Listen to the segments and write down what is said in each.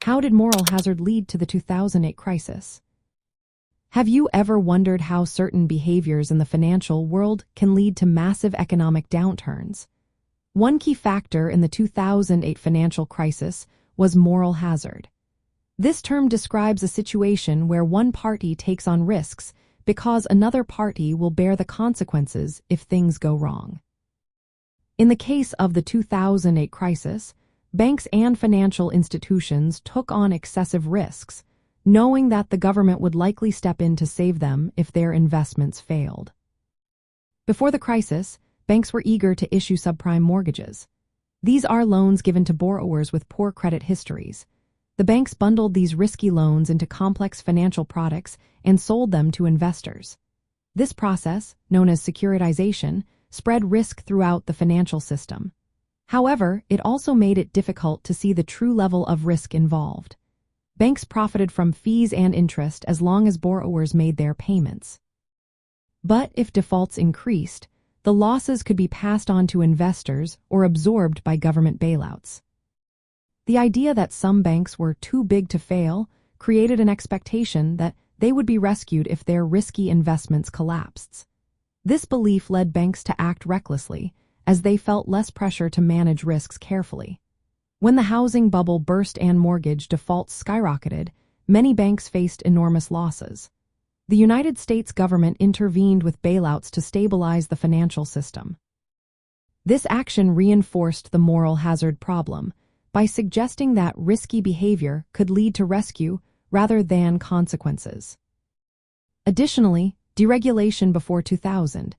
How did moral hazard lead to the 2008 crisis? Have you ever wondered how certain behaviors in the financial world can lead to massive economic downturns? One key factor in the 2008 financial crisis was moral hazard. This term describes a situation where one party takes on risks because another party will bear the consequences if things go wrong. In the case of the 2008 crisis, banks and financial institutions took on excessive risks, knowing that the government would likely step in to save them if their investments failed. Before the crisis, banks were eager to issue subprime mortgages. These are loans given to borrowers with poor credit histories. The banks bundled these risky loans into complex financial products and sold them to investors. This process, known as securitization, spread risk throughout the financial system. However, it also made it difficult to see the true level of risk involved. Banks profited from fees and interest as long as borrowers made their payments. But if defaults increased, the losses could be passed on to investors or absorbed by government bailouts. The idea that some banks were too big to fail created an expectation that they would be rescued if their risky investments collapsed. This belief led banks to act recklessly, as they felt less pressure to manage risks carefully. When the housing bubble burst and mortgage defaults skyrocketed, many banks faced enormous losses. The United States government intervened with bailouts to stabilize the financial system. This action reinforced the moral hazard problem by suggesting that risky behavior could lead to rescue rather than consequences. Additionally, deregulation before 2000,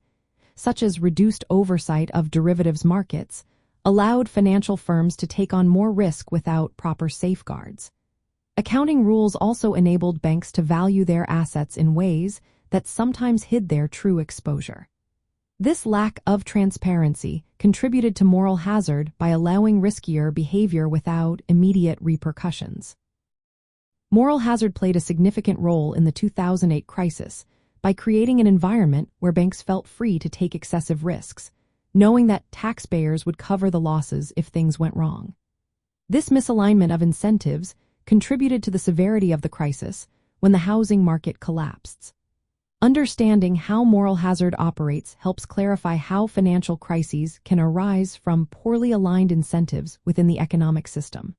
such as reduced oversight of derivatives markets, allowed financial firms to take on more risk without proper safeguards. Accounting rules also enabled banks to value their assets in ways that sometimes hid their true exposure. This lack of transparency contributed to moral hazard by allowing riskier behavior without immediate repercussions. Moral hazard played a significant role in the 2008 crisis by creating an environment where banks felt free to take excessive risks, knowing that taxpayers would cover the losses if things went wrong. This misalignment of incentives contributed to the severity of the crisis when the housing market collapsed. Understanding how moral hazard operates helps clarify how financial crises can arise from poorly aligned incentives within the economic system.